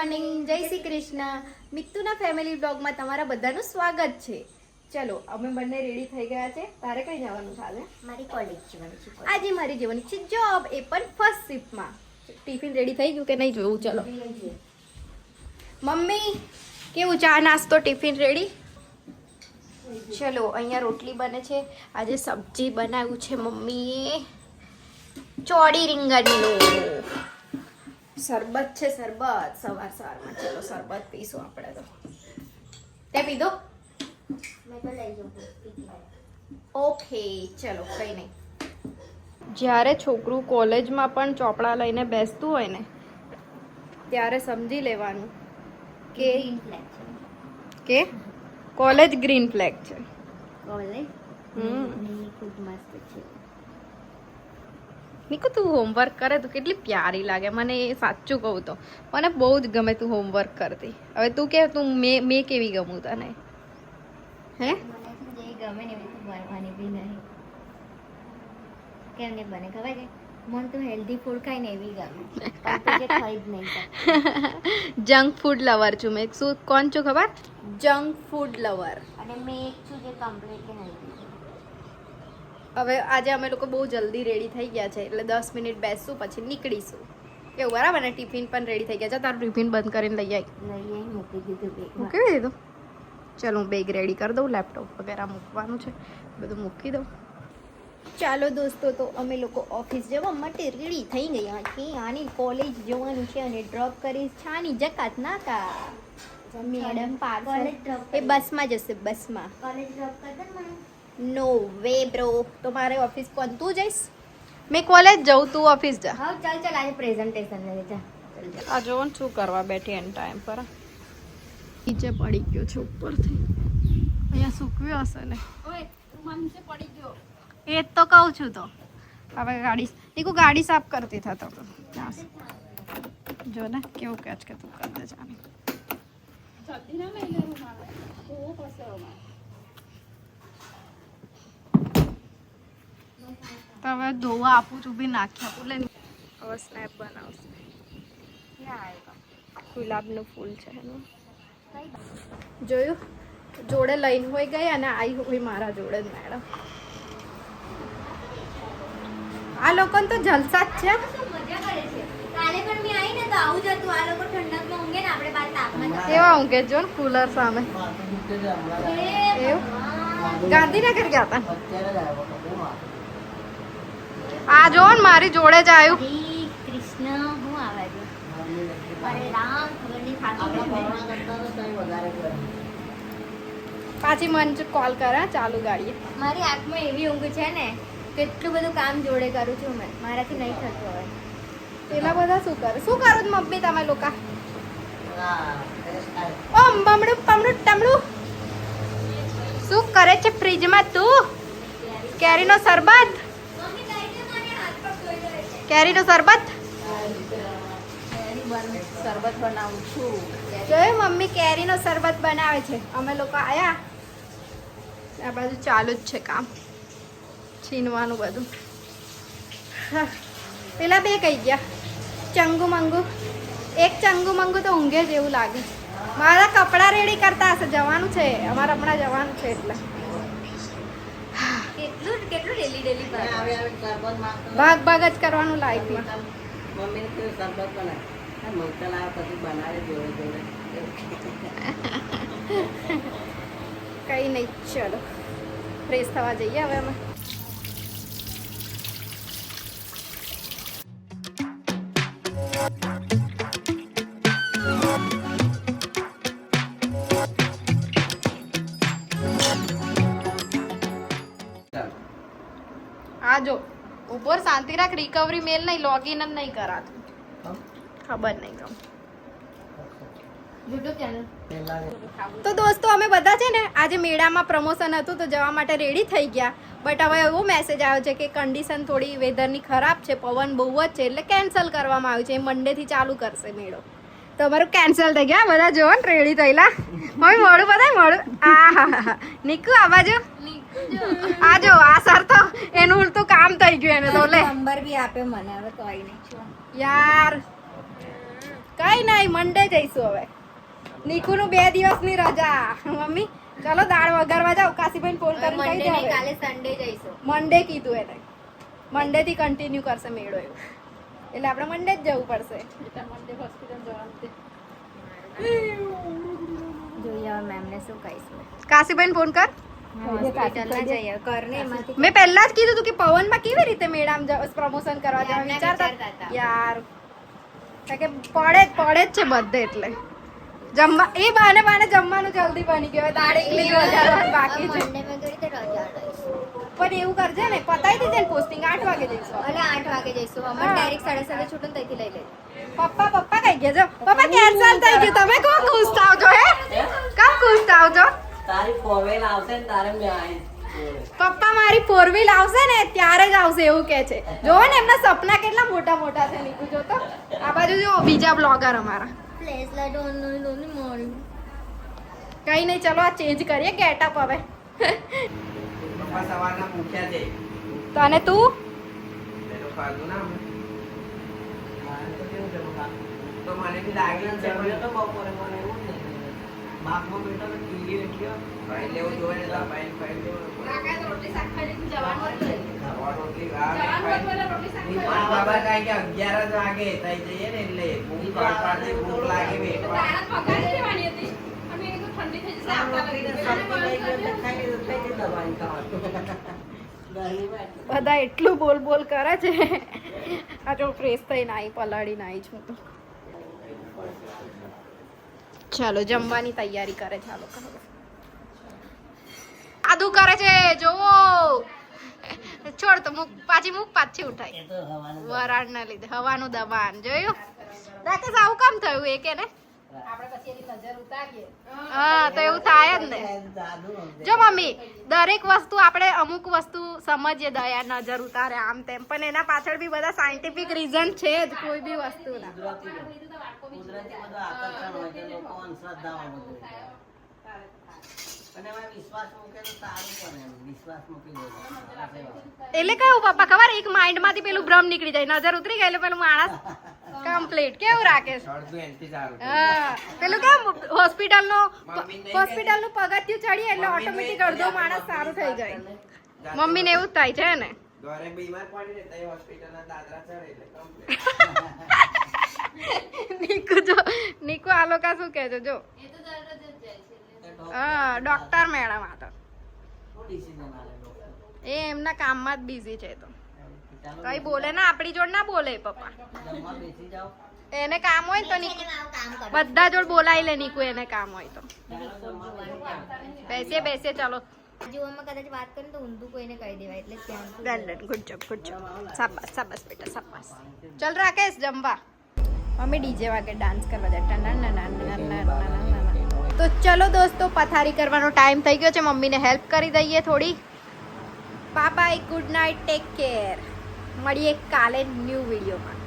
Morning, જય Shri Krishna. મિત્તુના family બ્લોગમાં તમારા બધાનું સ્વાગત છે. ચલો અમે બંને રેડી થઈ ગયા છે. તારે કઈ જવાનું છે આજે? મારી કોલેજ જવાની છે. આજે મારી જવાની છે જોબ, એ પણ ફર્સ્ટ શિફ્ટમાં. ટિફિન રેડી થઈ ગયું કે નહીં જોયું? ચલો મમ્મી કેવું ચા નાસ્તો ટિફિન રેડી? ચલો અહીંયા રોટલી બને છે. આજે સબ્જી બનાવ્યું છે મમ્મીએ, ચોળી રીંગણનું. શરબત છે, શરબત સવારમાં. ચલો શરબત પીશું આપણે તો. તે પીધો? મેં તો લઈ જાઉં. ઓકે ચલો કઈ નહીં. જ્યારે છોકરું કોલેજમાં પણ ચોપડા લઈને બેસતું હોય ને ત્યારે સમજી લેવાનું કે કોલેજ ગ્રીન ફ્લેગ છે. કોલેજ ખૂબ મસ્ત છે. નીકુ તું હોમવર્ક કરે તો કેટલી પ્યારી લાગે મને. એ સાચું કહું તો મને બહુ જ ગમે તું હોમવર્ક કરતી. હવે તું કે તું મેં કેવી ગમું તને? હે મને જે ગમે ને એવી બનવાની બી નહીં. કેમ નહીં બને ખબર છે? મને તો હેલ્ધી ફૂડ ખાય ને એવી ગમે, પણ તું જે ખાઈ જ નહીં શકતી. જંક ફૂડ લવર છું મેં. શું કોણ છું ખબર? Junk food lover. અને મેં એક છું જે કમ્પ્લીટલી હેલ્ધી છે. હવે આજે અમે લોકો બહુ જલ્દી રેડી થઈ ગયા છે એટલે 10 મિનિટ બેસશું પછી નીકળીશું. એવું બરાબર ને? ટિફિન પણ રેડી થઈ ગયા છે. તારું ટિફિન બંધ કરીને લઈ આવી. લઈએ મૂકી દીધું બેગમાં. મૂકી દીધું? ચાલો હું બેગ રેડી કરી દઉં. લેપટોપ વગેરે મૂકવાનું છે, બધું મૂકી દઉં. ચાલો દોસ્તો, તો અમે લોકો ઓફિસ જવા માટે રેડી થઈ ગયા છીએ. આની કોલેજ જવાનું છે અને ડ્રોપ કરીશ છાની જકાત નાકા. મેડમ પાગલ, એ બસમાં જશે, બસમાં. કોલેજ ડ્રોપ કર દે મને. નો વે બ્રો. તો મારે ઓફિસ કોણ તું જઈશ? મેં કોલેજ જાઉં, તું ઓફિસ જા. હા ચાલ ચાલ, આજે પ્રેઝન્ટેશન લે જા. ચાલ જા. આ જોન શું કરવા બેઠી એન ટાઈમ પર. નીચે પડી ગયો છે ઉપરથી. અહીંયા સૂકવ્યો હશે ને. ઓય તું નીચે પડી ગયો. એ જ તો કહું છું. તો હવે ગાડી સાફ કરતી થતો તો જો ને કેવું કેચ કે તું કર દે જાની. જલ્દી ના લઈ લેવું મારે. બહુ પસંદ. તો હવે ધોવા આપું છું બી નાખી આપું. લે હવે સ્નેપ બનાવશે. ગુલાબનું ફૂલ છે એનું. જોયું? જોડે લઈને હોય ગઈ અને આવી હોય મારા જોડે જ મેડમ. આ લોકોને તો જલસા જ છે. મજા કરે છે. કાલે પણ મેં આવી ને તો આવું જ હતું. આ લોકો ઠંડકમાં ઊંઘે ને આપણે બાર તાપમાં જતા. કેવા ઊંઘે જો ને કુલર સામે. એવું? ગાંધીનગર ગયા હતા. આ જો ને મારી જોડે જ આવ્યું. હરે કૃષ્ણ. હું આવે છે? અરે રામ, ખબર નહીં ખાતું. પાછી મન કોલ કરે ચાલુ ગાડીએ. મારી આંખમાં એવી ઊંઘ છે ને, કેટલું બધું કામ જોડે કરું છું મેં. મારાથી નહીં થતું હવે. પેલા બધા શું કરે? શું કરો છો મમ્મી તમે લોકો? ઓમ બમડું પમડું ટમડું શું કરે છે ફ્રીજમાં તું? કેરીનો શરબત. કેરીનો શરબત. શરબત બનાવું છું. જોયું મમ્મી કેરીનો શરબત બનાવે છે. અમે લોકો આયા, આ બાજુ ચાલુ જ છે કામ, છીનવાનું બધું. પેલા બે કઈ ગયા? ચંગુ મંગુ. એક ચંગુ મંગુ તો ઊંઘે જ એવું લાગે. મારા કપડાં રેડી કરતા હશે. જવાનું છે અમારે, હમણાં જવાનું છે એટલે કેટલું કેટલું ડેલી ભાગ ભાગ જ કરવાનું લાઈફમાં. કઈ નહીં, ચલો ફ્રેશ થવા જઈએ હવે અમે. આ જો ઉપર શાંતિ રાખ. રિકવરી મેલ નહીં, લોગિન જ નહીં કરાતું. ખબર નહીં કેમ. તો દોસ્તો અમે બધા છે ને આજે મેળામાં પ્રમોશન હતું તો જવા માટે રેડી થઈ ગયા. બટ હવે એવો મેસેજ આવ્યો છે કે કન્ડિશન થોડી વેધરની ખરાબ છે, પવન બહુ જ છે એટલે કેન્સલ કરવામાં આવ્યું છે. મંડેથી ચાલુ કરશે મેળો. તમારું કેન્સલ થઈ ગયા. બધા જો ને રેડી થયેલા. હવે મોડું બધા મોડું. આ હા નીકુ આ બાજુ. આ જો આ સર તો એનું ઉલટું કામ થઈ ગયું એને તો. લે નંબર બી આપ્યો મને. હવે કોઈ નહીં યાર કઈ નહીં મંડે જઈશું હવે. નીકુનું 2 દિવસની રજા. મમ્મી ચલો દાળ વઘારવા જાવ. કાશીભાઈ ફોન કરીને કહી દે હવે. કાલે સન્ડે જઈશું. મંડે કીધું એને. મંડે થી કન્ટિન્યુ કરશે મેળો એવું. એટલે આપણે મંડે જ જવું પડશે. મંડે હોસ્પિટલ જવાનું છે. જોઈએ હવે મેમને શું કહીશું. કાશીભાઈ ફોન કર. હોસ્પિટલમાં જઈએ ઘરને એમાંથી મેં પહેલા જ કીધું તું કે પવનમાં કેવી રીતે મેળામાં પ્રમોશન કરવા જવા વિચારતા વિચારતા હતા. યાર કે પડે જ છે બધે એટલે જમવા એ બાને જમવાનું જલ્દી બની ગયો દાળ એકલી જ વધારવાનું બાકી છે મંડે મેં કરી તો રજા લઈશું. પણ એવું કરજે ને પતાઈ દીધે ને પોસ્ટિંગ 8 વાગે જઈશું ભલે 8 વાગે જઈશું. અમારે ડાયરેક્ટ 7:30 છૂટું ત્યાંથી લઈ લઈએ. પપ્પા કઈ ગયા જો પપ્પા કેન્સલ થઈ ગયું તમે કોણ ખુશ થાવ છો હે કેમ ખુશ થાવ છો તારી ફોરવેલ આવશે ને તારે મેં આવીશ. પપ્પા મારી 4 વ્હીલ આવશે ને ત્યારે જ આવશે એવું કે છે જો ને એમના સપના કેટલા મોટા મોટા છે નીકુ જો તો આ બાજુ જો બીજા બ્લોગર અમારા ફ્લેશ લાઈટ ઓન નોની મોડી. કઈ નહીં ચલો આ ચેન્જ કરીએ ગેટઅપ હવે પપ્પા સવારના પૂછ્યા છે તો અને તું તેનો ફાલતુ ના મને. મારે તો કેવું છે બકા? તો મને બી લાગે છે મને તો બપોરે મને એવું જ નહીં બાપમાં બેઠો તો ટીવી એટલી ભાઈ લેવું જોઈએ ને તો ભાઈ લેવું રોટલી બાબા કાંઈ કે 11 વાગે થઈ જઈએ ને એટલે ભૂખ પાડતી ભૂખ લાગે બે બધા એટલું બોલ કરે છે આ જો ફ્રેશ થઈને આવી પલાળી નાઈ છું તો ચાલો જમવાની તૈયારી કરે ચાલો આદુ કરે છે જોવો છોડ તો પાછી ઉઠાય વરાળ ના લીધે હવાનું દબાણ જોયું રાકેશ આવું કામ થયું એ કે ને આપણે પછી એની નજર ઉતારીએ હા તો એવું થાય જ ને જો મમ્મી દરેક વસ્તુ આપણે અમુક વસ્તુ સમજીએ દયા નજર ઉતારે આમ તેમ પણ એના પાછળ બી બધા સાયન્ટિફિક રીઝન છે જ કોઈ બી વસ્તુના કુદરતી બધું આકર્ષણ હોય છે લોકો અંધશ્રદ્ધાઓ બધું અને એમાં વિશ્વાસ મૂકે તો સારું પણ એમ વિશ્વાસ મૂકી દે એટલે કયું પપ્પા ખબર એક માઇન્ડ માંથી પેલું ભ્રમ નીકળી જાય નજર ઉતરી ગઈ એટલે પેલું માણસ કમ્પ્લીટ કેવું રાખે અડધું એનથી સારું હા પેલું કેમ હોસ્પિટલ નું પગથિયું ચડીએ એટલે ઓટોમેટિક અડધો માણસ સારું થઈ જાય મમ્મી ને એવું જ થાય છે ને ઘરે બીમાર પડી ને તઈ હોસ્પિટલના દાદરા ચડે એટલે કમ્પ્લીટ નીકુ આ લોકો શું કહે છે જો હા ડોક્ટર મેડમ આ તો એ એમના કામમાં જ બિઝી છે તો કઈ બોલે ના આપણી જોડ ના બોલે પપ્પા એને કામ હોય તો બધા જોડ બોલાવી લે નીકુ એને કામ હોય તો બેસીએ ચાલો બાજુમાં કદાચ વાત કરે તો ઊંધું કોઈને કહી દેવાય એટલે ત્યાં ડન ગુડ જોબ શાબાશ બેટા શાબાશ ચલ રાકેશ જમવા મમ્મી ડીજે વાગે ડાન્સ કરવા જાય તો ચલો દોસ્તો પથારી કરવાનો ટાઈમ થઈ ગયો છે મમ્મીને હેલ્પ કરી દઈએ થોડી bye good night take care મળીએ કાલે ન્યૂ વિડીયોમાં